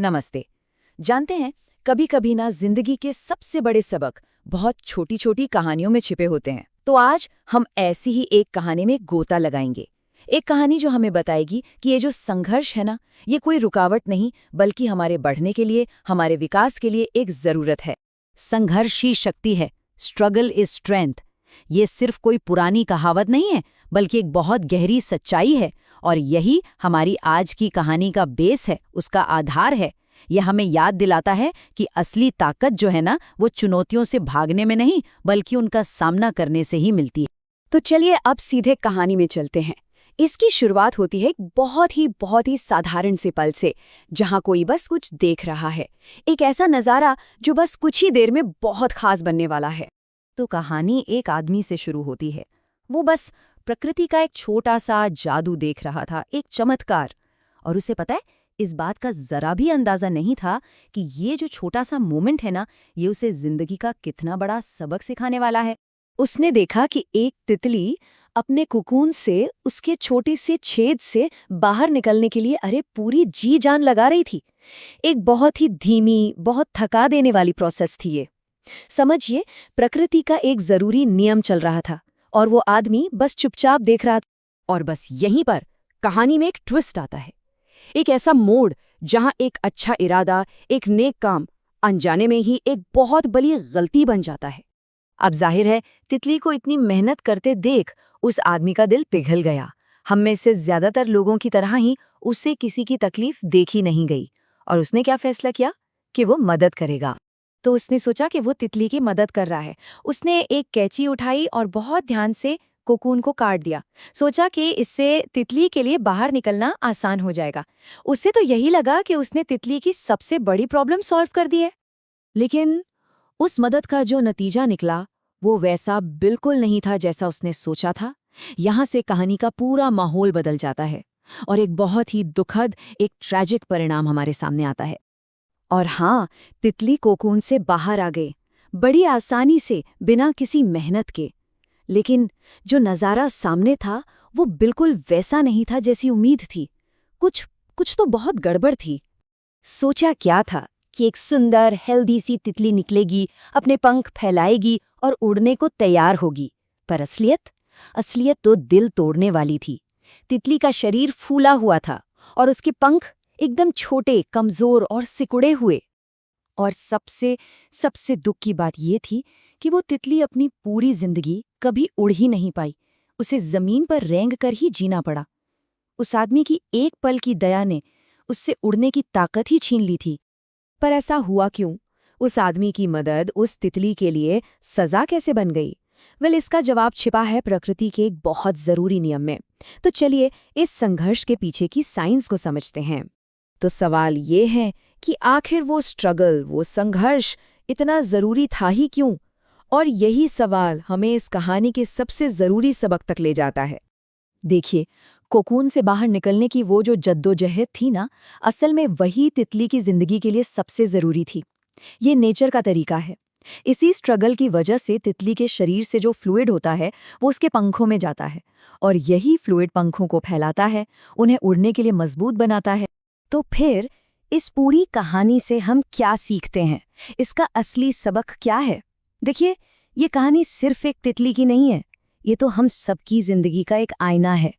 नमस्ते। जानते हैं, कभी कभी ना जिंदगी के सबसे बड़े सबक बहुत छोटी छोटी कहानियों में छिपे होते हैं। तो आज हम ऐसी ही एक कहानी में गोता लगाएंगे। एक कहानी जो हमें बताएगी कि ये जो संघर्ष है ना, ये कोई रुकावट नहीं बल्कि हमारे बढ़ने के लिए, हमारे विकास के लिए एक जरूरत है। संघर्ष ही शक्ति है, स्ट्रगल इज स्ट्रेंथ। ये सिर्फ कोई पुरानी कहावत नहीं है बल्कि एक बहुत गहरी सच्चाई है। और यही हमारी आज की कहानी का बेस है, उसका आधार है। यह हमें याद दिलाता है कि असली ताकत जो है ना, वो चुनौतियों से भागने में नहीं बल्कि उनका सामना करने से ही मिलती है। तो चलिए अब सीधे कहानी में चलते हैं। इसकी शुरुआत होती है एक बहुत ही साधारण से पल से, जहां कोई बस कुछ देख रहा है। एक ऐसा नज़ारा जो बस कुछ ही देर में बहुत खास बनने वाला है। तो कहानी एक आदमी से शुरू होती है। वो बस प्रकृति का एक छोटा सा जादू देख रहा था, एक चमत्कार। और उसे पता है, इस बात का जरा भी अंदाजा नहीं था कि ये जो छोटा सा मोमेंट है ना, ये उसे जिंदगी का कितना बड़ा सबक सिखाने वाला है। उसने देखा कि एक तितली अपने कुकून से, उसके छोटे से छेद से बाहर निकलने के लिए पूरी जी जान लगा रही थी। एक बहुत ही धीमी, बहुत थका देने वाली प्रोसेस थी ये। समझिए, प्रकृति का एक जरूरी नियम चल रहा था और वो आदमी बस चुपचाप देख रहा था। और बस यहीं पर कहानी में एक ट्विस्ट आता है। एक ऐसा मोड़ जहां एक अच्छा इरादा, एक नेक काम अनजाने में ही एक बहुत बड़ी गलती बन जाता है। अब जाहिर है, तितली को इतनी मेहनत करते देख उस आदमी का दिल पिघल गया। हम में से ज्यादातर लोगों की तरह ही उससे किसी की तकलीफ देखी नहीं गई और उसने क्या फैसला किया कि वो मदद करेगा। तो उसने सोचा कि वो तितली की मदद कर रहा है। उसने एक कैंची उठाई और बहुत ध्यान से कोकून को काट दिया। सोचा कि इससे तितली के लिए बाहर निकलना आसान हो जाएगा। उसे तो यही लगा कि उसने तितली की सबसे बड़ी प्रॉब्लम सॉल्व कर दी है। लेकिन उस मदद का जो नतीजा निकला, वो वैसा बिल्कुल नहीं था जैसा उसने सोचा था। यहाँ से कहानी का पूरा माहौल बदल जाता है और एक बहुत ही दुखद, एक ट्रैजिक परिणाम हमारे सामने आता है। और हाँ, तितली कोकून से बाहर आ गई, बड़ी आसानी से, बिना किसी मेहनत के। लेकिन जो नज़ारा सामने था वो बिल्कुल वैसा नहीं था जैसी उम्मीद थी। कुछ तो बहुत गड़बड़ थी। सोचा क्या था कि एक सुंदर हेल्दी सी तितली निकलेगी, अपने पंख फैलाएगी और उड़ने को तैयार होगी। पर असलियत तो दिल तोड़ने वाली थी। तितली का शरीर फूला हुआ था और उसके पंख एकदम छोटे, कमजोर और सिकुड़े हुए। और सबसे दुख की बात ये थी कि वो तितली अपनी पूरी जिंदगी कभी उड़ ही नहीं पाई। उसे जमीन पर रेंग कर ही जीना पड़ा। उस आदमी की एक पल की दया ने उससे उड़ने की ताकत ही छीन ली थी। पर ऐसा हुआ क्यों? उस आदमी की मदद उस तितली के लिए सजा कैसे बन गई? इसका जवाब छिपा है प्रकृति के एक बहुत जरूरी नियम में। तो चलिए इस संघर्ष के पीछे की साइंस को समझते हैं। तो सवाल ये है कि आखिर वो स्ट्रगल, वो संघर्ष इतना जरूरी था ही क्यों? और यही सवाल हमें इस कहानी के सबसे जरूरी सबक तक ले जाता है। देखिए, कोकून से बाहर निकलने की वो जो जद्दोजहद थी ना, असल में वही तितली की जिंदगी के लिए सबसे जरूरी थी। ये नेचर का तरीका है। इसी स्ट्रगल की वजह से तितली के शरीर से जो फ्लूइड होता है वो उसके पंखों में जाता है और यही फ्लूइड पंखों को फैलाता है, उन्हें उड़ने के लिए मजबूत बनाता है। तो फिर इस पूरी कहानी से हम क्या सीखते हैं? इसका असली सबक क्या है? देखिए, ये कहानी सिर्फ एक तितली की नहीं है, ये तो हम सबकी जिंदगी का एक आईना है।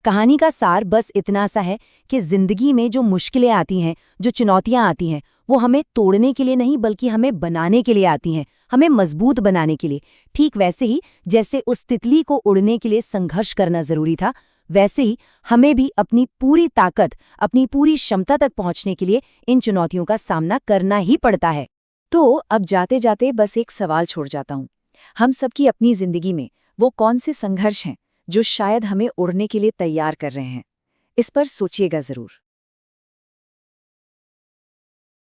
कहानी का सार बस इतना सा है कि जिंदगी में जो मुश्किलें आती हैं, जो चुनौतियां आती हैं, वो हमें तोड़ने के लिए नहीं बल्कि हमें बनाने के लिए आती हैं, हमें मजबूत बनाने के लिए। ठीक वैसे ही जैसे उस तितली को उड़ने के लिए संघर्ष करना जरूरी था, वैसे ही हमें भी अपनी पूरी ताकत, अपनी पूरी क्षमता तक पहुंचने के लिए इन चुनौतियों का सामना करना ही पड़ता है। तो अब जाते जाते बस एक सवाल छोड़ जाता हूं। हम सबकी अपनी जिंदगी में वो कौन से संघर्ष हैं जो शायद हमें उड़ने के लिए तैयार कर रहे हैं? इस पर सोचिएगा जरूर।